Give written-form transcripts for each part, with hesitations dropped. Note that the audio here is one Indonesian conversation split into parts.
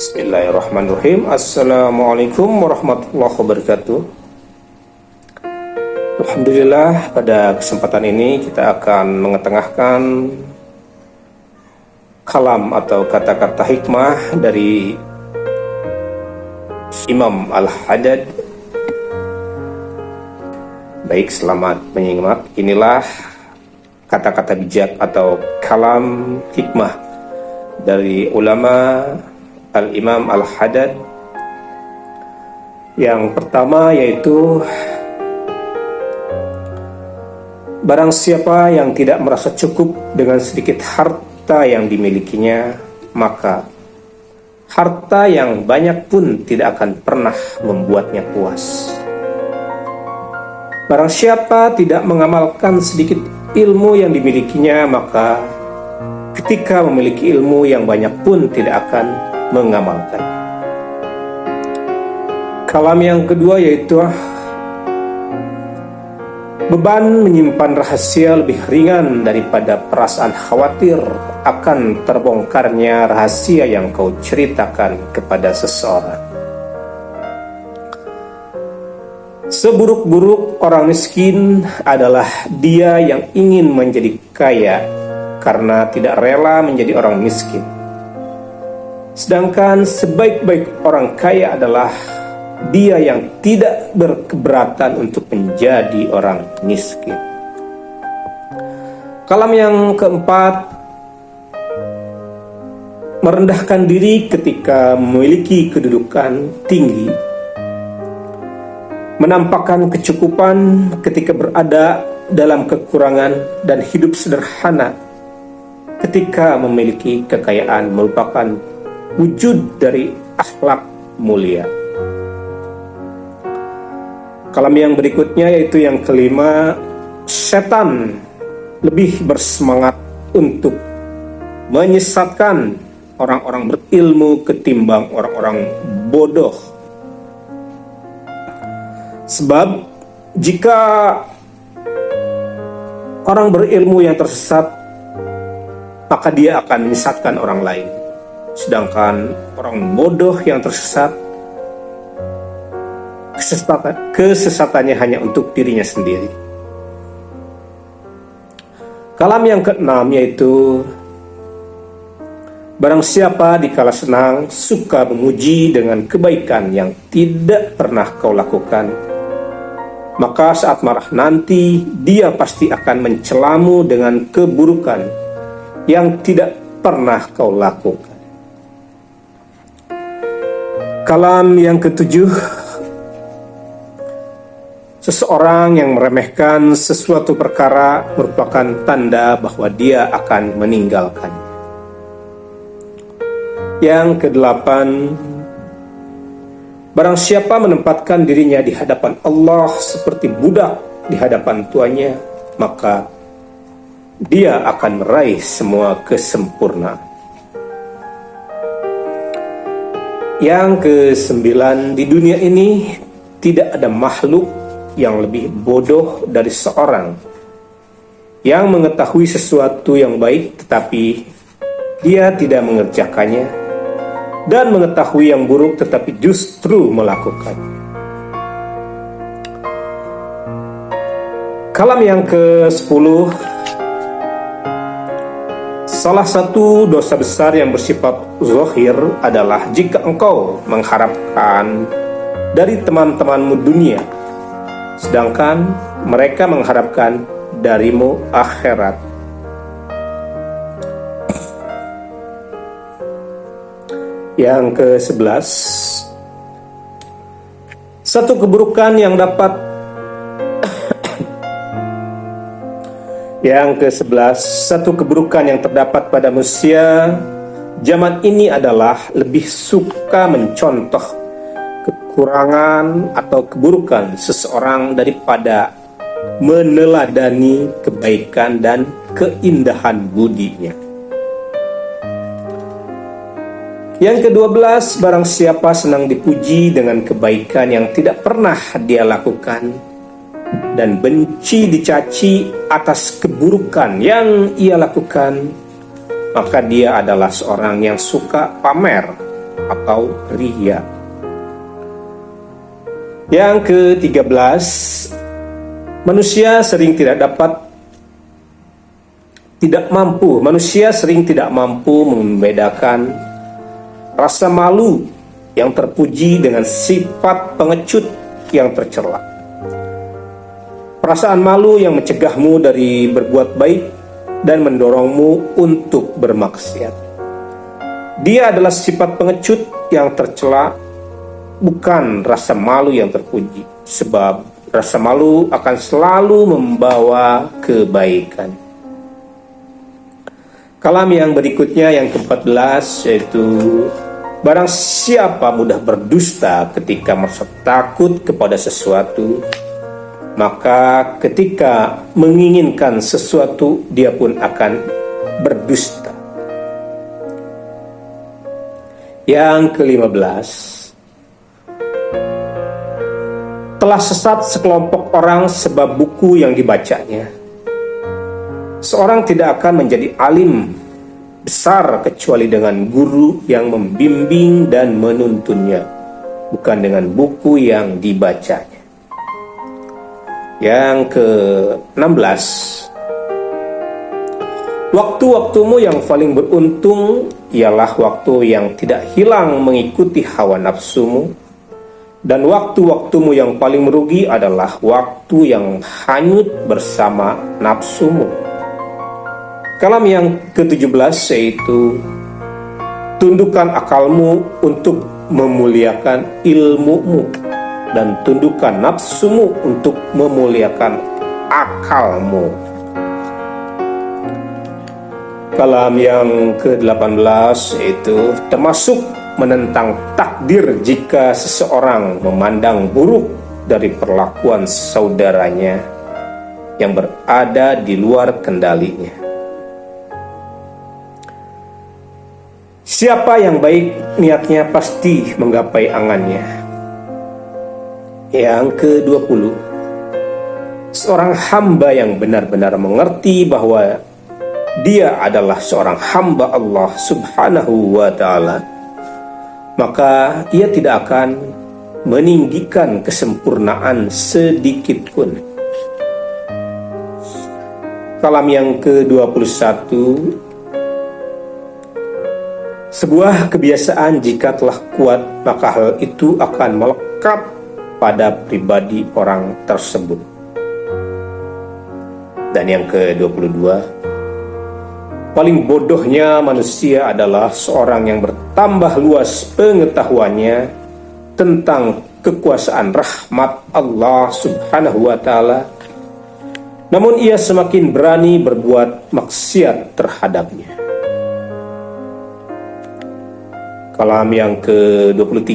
Bismillahirrahmanirrahim. Assalamualaikum warahmatullahi wabarakatuh. Alhamdulillah, pada kesempatan ini kita akan mengetengahkan kalam atau kata-kata hikmah dari Imam Al-Haddad. Baik, selamat menyimak. Inilah kata-kata bijak atau kalam hikmah dari ulama Al-Imam Al-Haddad. Yang pertama yaitu, barang siapa yang tidak merasa cukup dengan sedikit harta yang dimilikinya, maka harta yang banyak pun tidak akan pernah membuatnya puas. Barang siapa tidak mengamalkan sedikit ilmu yang dimilikinya, maka ketika memiliki ilmu yang banyak pun tidak akan mengamalkan. Kalam yang kedua yaitu, beban menyimpan rahasia lebih ringan daripada perasaan khawatir akan terbongkarnya rahasia yang kau ceritakan kepada seseorang. Seburuk-buruk orang miskin adalah dia yang ingin menjadi kaya karena tidak rela menjadi orang miskin. Sedangkan sebaik-baik orang kaya adalah dia yang tidak berkeberatan untuk menjadi orang miskin. Kalam yang keempat, merendahkan diri ketika memiliki kedudukan tinggi, menampakkan kecukupan ketika berada dalam kekurangan, dan hidup sederhana ketika memiliki kekayaan merupakan wujud dari akhlak mulia. Kalam yang berikutnya yaitu yang kelima, setan lebih bersemangat untuk menyesatkan orang-orang berilmu ketimbang orang-orang bodoh. Sebab jika orang berilmu yang tersesat, maka dia akan menyesatkan orang lain. Sedangkan orang bodoh yang tersesat, kesesatannya hanya untuk dirinya sendiri. Kalam yang keenam yaitu, barang siapa dikala senang suka memuji dengan kebaikan yang tidak pernah kau lakukan, maka saat marah nanti dia pasti akan mencelamu dengan keburukan yang tidak pernah kau lakukan. Kalam yang ketujuh, seseorang yang meremehkan sesuatu perkara merupakan tanda bahwa dia akan meninggalkannya. Yang kedelapan, barang siapa menempatkan dirinya di hadapan Allah seperti budak di hadapan tuannya, maka dia akan meraih semua kesempurnaan. Yang kesembilan, di dunia ini tidak ada makhluk yang lebih bodoh dari seorang yang mengetahui sesuatu yang baik tetapi dia tidak mengerjakannya, dan mengetahui yang buruk tetapi justru melakukannya. Kalam yang ke-10, salah satu dosa besar yang bersifat zahir adalah jika engkau mengharapkan dari teman-temanmu dunia, sedangkan mereka mengharapkan darimu akhirat. Yang ke-11, satu keburukan yang dapat satu keburukan yang terdapat pada manusia zaman ini adalah lebih suka mencontoh kekurangan atau keburukan seseorang daripada meneladani kebaikan dan keindahan budinya. Yang ke-12, barang siapa senang dipuji dengan kebaikan yang tidak pernah dia lakukan, dan benci dicaci atas keburukan yang ia lakukan, maka dia adalah seorang yang suka pamer atau riya. Yang ke-13, manusia sering tidak mampu membedakan rasa malu yang terpuji dengan sifat pengecut yang tercela. Perasaan malu yang mencegahmu dari berbuat baik dan mendorongmu untuk bermaksiat. Dia adalah sifat pengecut yang tercela, bukan rasa malu yang terpuji, sebab rasa malu akan selalu membawa kebaikan. Kalam yang berikutnya, yang ke-14, yaitu barang siapa mudah berdusta ketika merasa takut kepada sesuatu, maka ketika menginginkan sesuatu dia pun akan berdusta. Yang ke-15, telah sesat sekelompok orang sebab buku yang dibacanya. Seorang tidak akan menjadi alim besar kecuali dengan guru yang membimbing dan menuntunnya, bukan dengan buku yang dibacanya. Yang ke-16, waktu-waktumu yang paling beruntung ialah waktu yang tidak hilang mengikuti hawa nafsumu, dan waktu-waktumu yang paling merugi adalah waktu yang hanyut bersama nafsumu. Kalam yang ke-17, yaitu tundukkan akalmu untuk memuliakan ilmumu, dan tundukkan nafsumu untuk memuliakan akalmu. Kalam yang ke-18, yaitu termasuk menentang takdir jika seseorang memandang buruk dari perlakuan saudaranya yang berada di luar kendalinya. Siapa yang baik niatnya pasti menggapai angannya. Yang ke-20, seorang hamba yang benar-benar mengerti bahwa dia adalah seorang hamba Allah Subhanahu wa ta'ala, maka ia tidak akan meninggikan kesempurnaan sedikit pun. Kalam yang ke-21, sebuah kebiasaan jika telah kuat, maka hal itu akan melekat pada pribadi orang tersebut. Dan yang ke-22, paling bodohnya manusia adalah seorang yang bertambah luas pengetahuannya tentang kekuasaan rahmat Allah Subhanahu wa ta'ala, namun ia semakin berani berbuat maksiat terhadapnya. Kalam yang ke-23,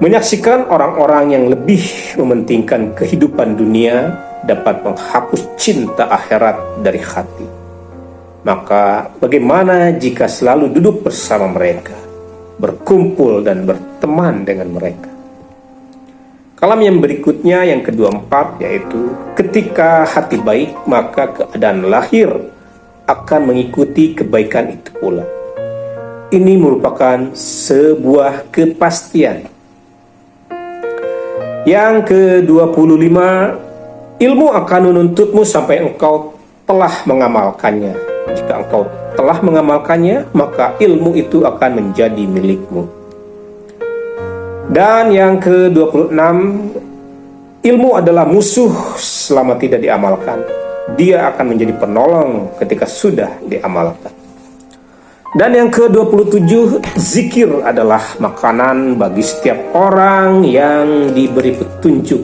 menyaksikan orang-orang yang lebih mementingkan kehidupan dunia dapat menghapus cinta akhirat dari hati. Maka bagaimana jika selalu duduk bersama mereka, berkumpul dan berteman dengan mereka? Kalam yang berikutnya, yang ke-24, yaitu ketika hati baik, maka keadaan lahir akan mengikuti kebaikan itu pula. Ini merupakan sebuah kepastian. Yang ke-25, ilmu akan menuntutmu sampai engkau telah mengamalkannya. Jika engkau telah mengamalkannya, maka ilmu itu akan menjadi milikmu. Dan yang ke-26, ilmu adalah musuh selama tidak diamalkan. Dia akan menjadi penolong ketika sudah diamalkan. Dan yang ke-27, zikir adalah makanan bagi setiap orang yang diberi petunjuk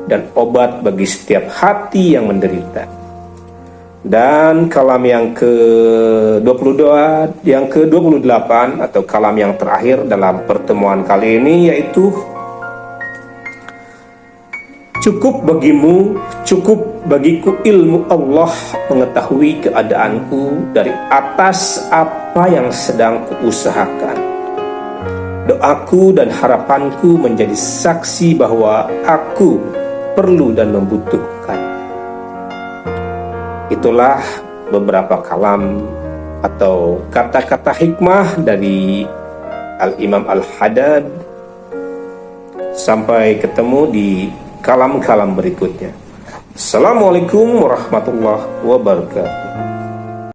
dan obat bagi setiap hati yang menderita. Dan kalam yang ke-22, yang ke-28 atau kalam yang terakhir dalam pertemuan kali ini, yaitu cukup bagimu, cukup bagiku ilmu Allah mengetahui keadaanku dari atas apa yang sedang kuusahakan. Doaku dan harapanku menjadi saksi bahwa aku perlu dan membutuhkan. Itulah beberapa kalam atau kata-kata hikmah dari Al-Imam Al-Haddad. Sampai ketemu di kalam-kalam berikutnya. Assalamualaikum warahmatullahi wabarakatuh.